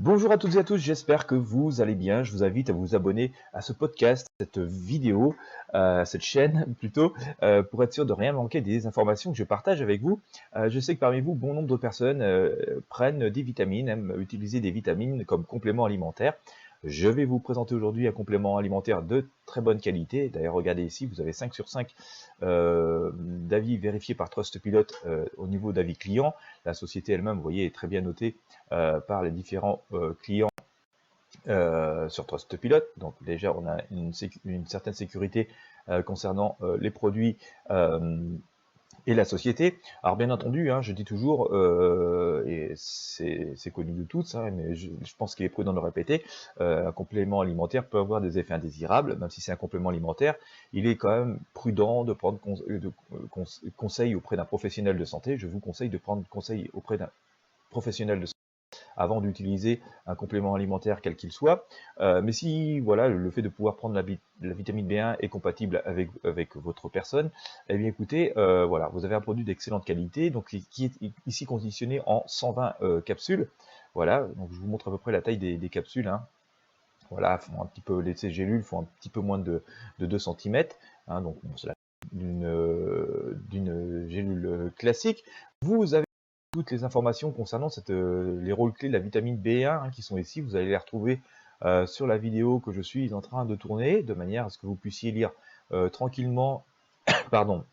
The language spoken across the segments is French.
Bonjour à toutes et à tous, j'espère que vous allez bien. Je vous invite à vous abonner à ce podcast, cette vidéo, cette chaîne plutôt, pour être sûr de rien manquer des informations que je partage avec vous. Je sais que parmi vous, bon nombre de personnes prennent des vitamines, aiment utiliser des vitamines comme complément alimentaire. Je vais vous présenter aujourd'hui un complément alimentaire de très bonne qualité. D'ailleurs, regardez ici, vous avez 5 sur 5 d'avis vérifiés par Trustpilot au niveau d'avis clients. La société elle-même, vous voyez, est très bien notée par les différents clients sur Trustpilot. Donc déjà, on a une certaine sécurité concernant les produits et la société. Alors bien entendu, je dis toujours, et c'est connu de tous, mais je pense qu'il est prudent de le répéter, un complément alimentaire peut avoir des effets indésirables, même si c'est un complément alimentaire, il est quand même prudent de prendre conseil auprès d'un professionnel de santé. Je vous conseille de prendre conseil auprès d'un professionnel de santé avant d'utiliser un complément alimentaire quel qu'il soit. Mais si voilà, le fait de pouvoir prendre la vitamine B1 est compatible avec votre personne, eh bien écoutez, voilà, vous avez un produit d'excellente qualité, donc qui est ici conditionné en 120 capsules. Voilà, donc je vous montre à peu près la taille des capsules. Voilà, font un petit peu, ces gélules font un petit peu moins de 2 cm. Donc bon, c'est d'une gélule classique. Vous avez toutes les informations concernant les rôles clés de la vitamine B1 qui sont ici. Vous allez les retrouver sur la vidéo que je suis en train de tourner, de manière à ce que vous puissiez lire tranquillement, pardon,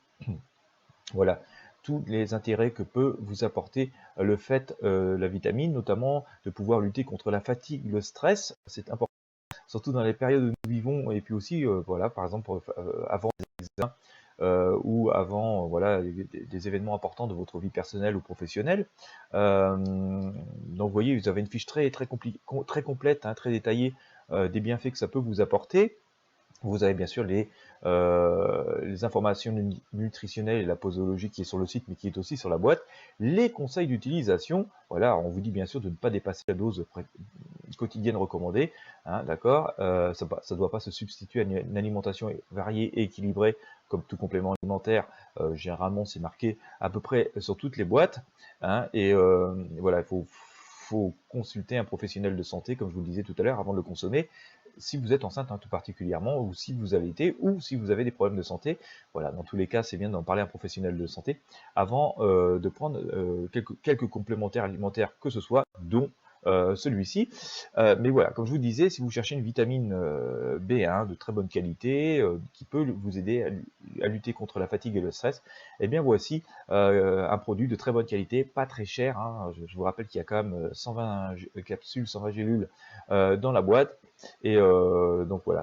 voilà, tous les intérêts que peut vous apporter le fait, la vitamine, notamment de pouvoir lutter contre la fatigue, le stress. C'est important, surtout dans les périodes où nous vivons, et puis aussi, voilà, par exemple, avant les examens, ou avant voilà, des événements importants de votre vie personnelle ou professionnelle. Donc vous voyez, vous avez une fiche très complète, très détaillée des bienfaits que ça peut vous apporter. Vous avez bien sûr les informations nutritionnelles et la posologie qui est sur le site, mais qui est aussi sur la boîte. Les conseils d'utilisation, voilà, on vous dit bien sûr de ne pas dépasser la dose quotidienne recommandée, d'accord. Ça ne doit pas se substituer à une alimentation variée et équilibrée, comme tout complément alimentaire. Généralement, c'est marqué à peu près sur toutes les boîtes, et voilà, il faut consulter un professionnel de santé, comme je vous le disais tout à l'heure, avant de le consommer, si vous êtes enceinte tout particulièrement, ou si vous avez été, ou si vous avez des problèmes de santé. Voilà, dans tous les cas, c'est bien d'en parler à un professionnel de santé avant de prendre quelques complémentaires alimentaires que ce soit, dont celui-ci. Mais voilà, comme je vous disais, si vous cherchez une vitamine B1 de très bonne qualité, qui peut vous aider à lutter contre la fatigue et le stress, eh bien voici un produit de très bonne qualité, pas très cher. Je vous rappelle qu'il y a quand même 120 capsules, 120 gélules dans la boîte. Et donc voilà,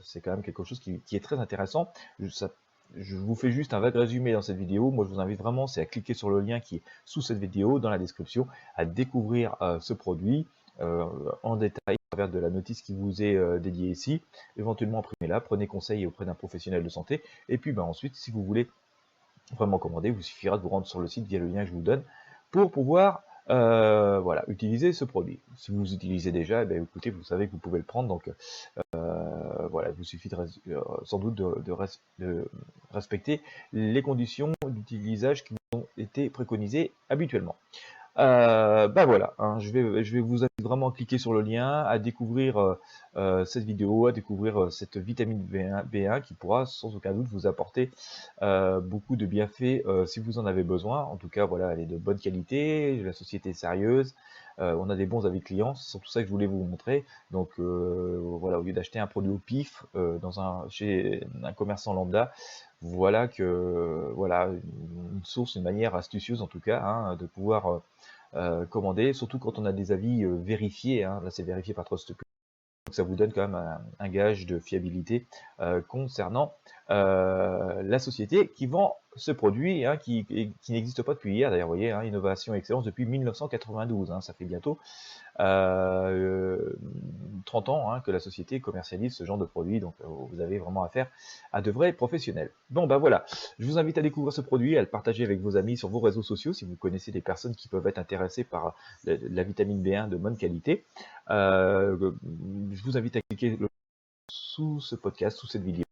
c'est quand même quelque chose qui est très intéressant. Je vous fais juste un vague résumé dans cette vidéo. Moi, je vous invite vraiment, c'est à cliquer sur le lien qui est sous cette vidéo, dans la description, à découvrir ce produit en détail à travers de la notice qui vous est dédiée ici. Éventuellement, imprimez-la, prenez conseil auprès d'un professionnel de santé. Et puis ensuite, si vous voulez vraiment commander, il vous suffira de vous rendre sur le site via le lien que je vous donne pour pouvoir voilà, utiliser ce produit. Si vous utilisez déjà, écoutez, vous savez que vous pouvez le prendre, donc voilà, il vous suffit sans doute de respecter les conditions d'utilisation qui vous ont été préconisées habituellement. Voilà, je vais vous inviter vraiment à cliquer sur le lien, à découvrir cette vidéo, à découvrir cette vitamine B1 qui pourra sans aucun doute vous apporter beaucoup de bienfaits si vous en avez besoin. En tout cas, voilà, elle est de bonne qualité, la société est sérieuse, on a des bons avis clients, c'est surtout ça que je voulais vous montrer. Donc voilà, au lieu d'acheter un produit au pif chez un commerçant lambda, voilà que voilà une source, une manière astucieuse en tout cas, de pouvoir commander, surtout quand on a des avis vérifiés. Là, c'est vérifié par Trustpilot. Donc ça vous donne quand même un gage de fiabilité concernant la société qui vend ce produit, qui n'existe pas depuis hier. D'ailleurs, vous voyez, innovation et excellence depuis 1992. Ça fait bientôt 30 ans que la société commercialise ce genre de produit, donc vous avez vraiment affaire à de vrais professionnels. Bon, voilà, je vous invite à découvrir ce produit, à le partager avec vos amis sur vos réseaux sociaux, si vous connaissez des personnes qui peuvent être intéressées par la vitamine B1 de bonne qualité. Je vous invite à cliquer sous ce podcast, sous cette vidéo,